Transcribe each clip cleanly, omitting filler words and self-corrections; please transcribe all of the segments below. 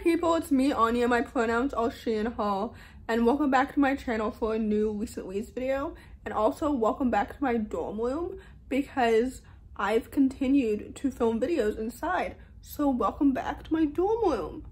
people, it's me, Anja. My pronouns are she and her, and welcome back to my channel for a new recent reads video, and also welcome back to my dorm room because I've continued to film videos inside. So welcome back to my dorm room.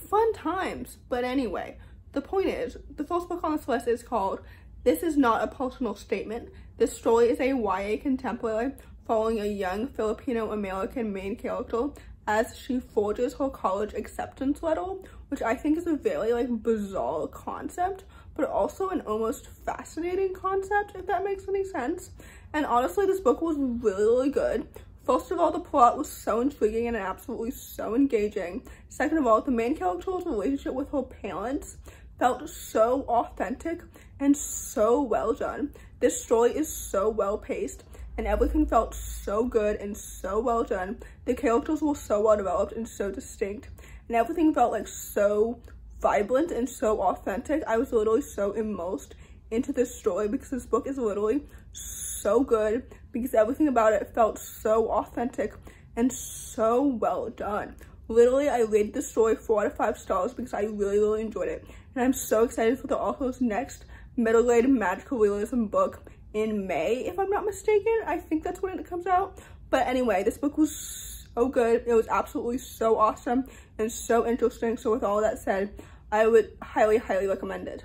Fun times. But anyway, the point is, the first book on this list is called This Is Not a Personal Statement. This story is a YA contemporary following a young Filipino-American main character as she forges her college acceptance letter, which I think is a very bizarre concept, but also an almost fascinating concept, if that makes any sense. And honestly, this book was really good. First of all, the plot was so intriguing and absolutely so engaging. Second of all, the main character's relationship with her parents felt so authentic and so well done. This story is so well paced and everything felt so good and so well done. The characters were so well developed and so distinct, and everything felt so vibrant and so authentic. I was literally so immersed into this story because this book is literally so good because everything about it felt so authentic and so well done. Literally, I rated the story 4 out of 5 stars because I really enjoyed it, and I'm so excited for the author's next middle-grade magical realism book in May, if I'm not mistaken. I think that's when it comes out. But anyway, this book was so good. It was absolutely so awesome and so interesting. So with all that said, I would highly recommend it.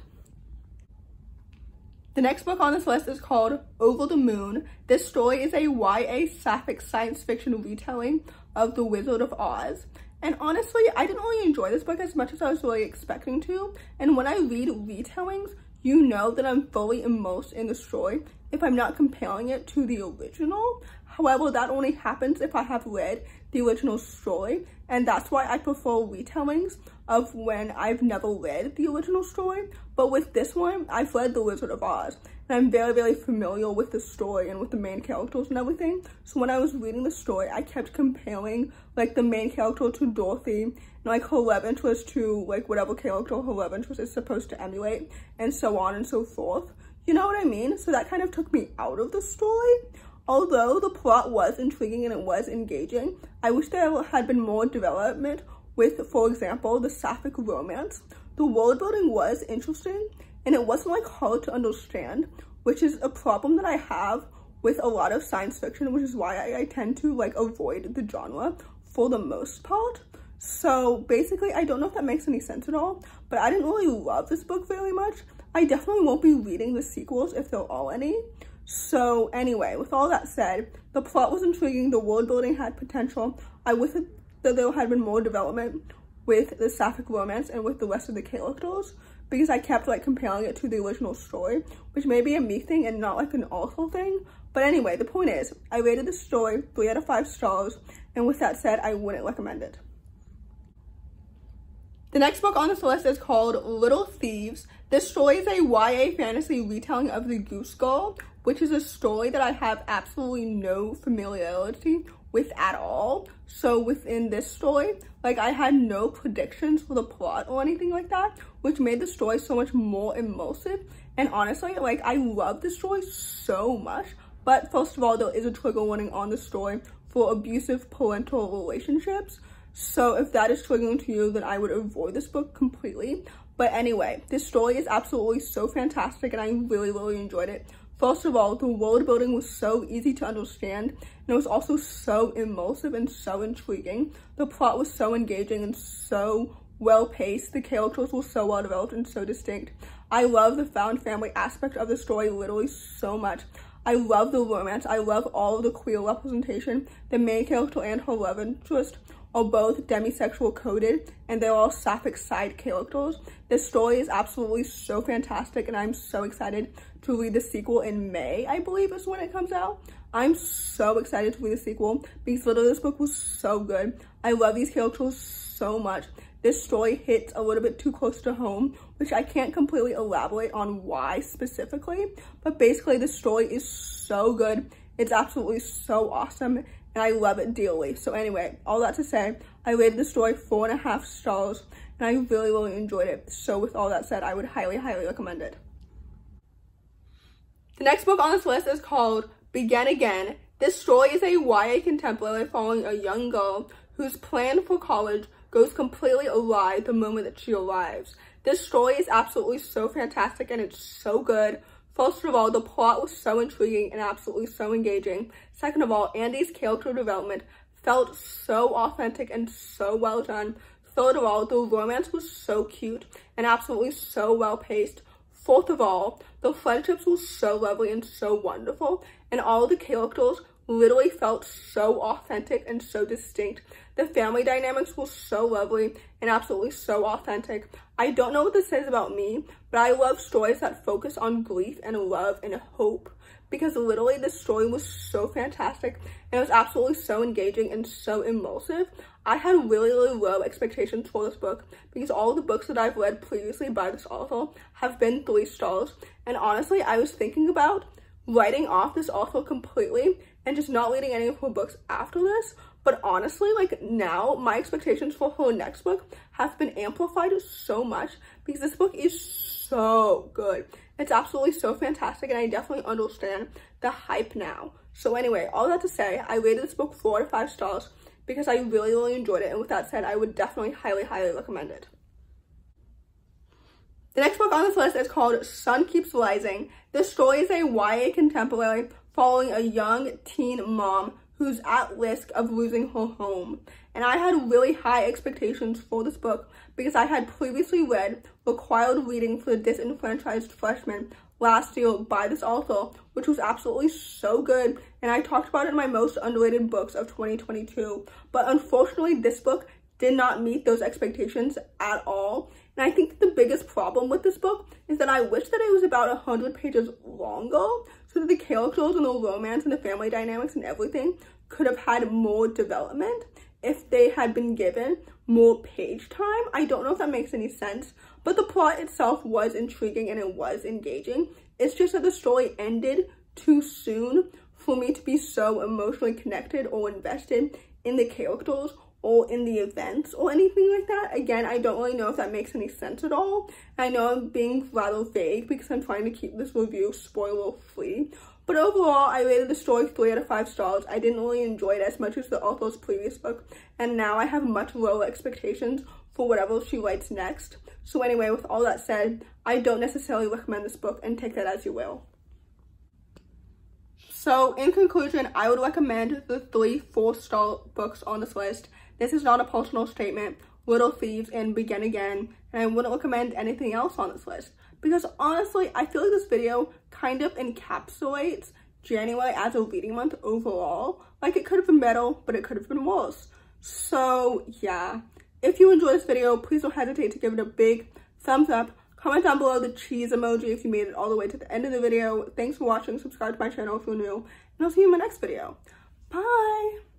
The next book on this list is called Over the Moon. This story is a YA sapphic science fiction retelling of The Wizard of Oz. And honestly, I didn't really enjoy this book as much as I was really expecting to. And when I read retellings, you know that I'm fully immersed in the story if I'm not comparing it to the original. However, that only happens if I have read the original story, and that's why I prefer retellings of when I've never read the original story. But with this one, I've read The Wizard of Oz, and I'm very familiar with the story and with the main characters and everything. So when I was reading the story, I kept comparing the main character to Dorothy, and her love interest to whatever character her love interest is supposed to emulate, and so on and so forth. You know what I mean? So that kind of took me out of the story. Although the plot was intriguing and it was engaging, I wish there had been more development with, for example, the sapphic romance. The world building was interesting and it wasn't hard to understand, which is a problem that I have with a lot of science fiction, which is why I tend to avoid the genre for the most part. So basically, I don't know if that makes any sense at all, but I didn't really love this book very much. I definitely won't be reading the sequels if there are any. So anyway, with all that said, the plot was intriguing, the world building had potential. I wish that there had been more development with the sapphic romance and with the rest of the characters, because I kept comparing it to the original story, which may be a me thing and not an awful thing. But anyway, the point is, I rated the story 3 out of 5 stars, and with that said, I wouldn't recommend it. The next book on this list is called Little Thieves. This story is a YA fantasy retelling of The Goose Girl, which is a story that I have absolutely no familiarity with at all. So within this story, I had no predictions for the plot or anything like that, which made the story so much more immersive. And honestly, I love the story so much. But first of all, there is a trigger warning on the story for abusive parental relationships. So if that is triggering to you, then I would avoid this book completely. But anyway, this story is absolutely so fantastic and I really enjoyed it. First of all, the world building was so easy to understand, and it was also so immersive and so intriguing. The plot was so engaging and so well paced. The characters were so well developed and so distinct. I love the found family aspect of the story literally so much. I love the romance. I love all of the queer representation. The main character and her love interest are both demisexual coded, and they're all sapphic side characters. This story is absolutely so fantastic, and I'm so excited to read the sequel in May, I believe is when it comes out. I'm so excited to read the sequel because literally this book was so good. I love these characters so much. This story hits a little bit too close to home, which I can't completely elaborate on why specifically, but basically the story is so good. It's absolutely so awesome, and I love it dearly. So anyway, all that to say, I rated the story 4.5 stars, and I really enjoyed it. So with all that said, I would highly recommend it. The next book on this list is called Begin Again. This story is a YA contemporary following a young girl whose plan for college goes completely awry the moment that she arrives. This story is absolutely so fantastic and it's so good. First of all, the plot was so intriguing and absolutely so engaging. Second of all, Andy's character development felt so authentic and so well done. Third of all, the romance was so cute and absolutely so well paced. Fourth of all, the friendships were so lovely and so wonderful, and all the characters literally felt so authentic and so distinct. The family dynamics were so lovely and absolutely so authentic. I don't know what this says about me, but I love stories that focus on grief and love and hope, because literally this story was so fantastic and it was absolutely so engaging and so immersive. I had really low expectations for this book because all the books that I've read previously by this author have been 3 stars, and honestly I was thinking about writing off this author completely and just not reading any of her books after this. But honestly, like, now my expectations for her next book have been amplified so much because this book is so good. It's absolutely so fantastic and I definitely understand the hype now. So anyway, all that to say, I rated this book 4 out of 5 stars because I really enjoyed it, and with that said, I would definitely highly recommend it. The next book on this list is called Sun Keeps Rising. This story is a YA contemporary following a young teen mom who's at risk of losing her home. And I had really high expectations for this book because I had previously read Required Reading for the Disenfranchised Freshman last year by this author, which was absolutely so good, and I talked about it in my most underrated books of 2022. But unfortunately, this book did not meet those expectations at all. And I think that the biggest problem with this book is that I wish that it was about 100 pages longer so that the characters and the romance and the family dynamics and everything could have had more development if they had been given more page time. I don't know if that makes any sense, but the plot itself was intriguing and it was engaging. It's just that the story ended too soon for me to be so emotionally connected or invested in the characters or in the events or anything like that. Again, I don't really know if that makes any sense at all. I know I'm being rather vague because I'm trying to keep this review spoiler free. But overall, I rated the story 3 out of 5 stars. I didn't really enjoy it as much as the author's previous book, and now I have much lower expectations for whatever she writes next. So anyway, with all that said, I don't necessarily recommend this book, and take that as you will. So in conclusion, I would recommend the 3 4-star books on this list. This is not a personal statement. Little Thieves and Begin Again, and I wouldn't recommend anything else on this list because honestly I feel like this video kind of encapsulates January as a reading month overall. Like, it could have been better, but it could have been worse. So yeah, if you enjoyed this video, please don't hesitate to give it a big thumbs up. Comment down below the cheese emoji if you made it all the way to the end of the video. Thanks for watching. Subscribe to my channel if you're new, and I'll see you in my next video. Bye.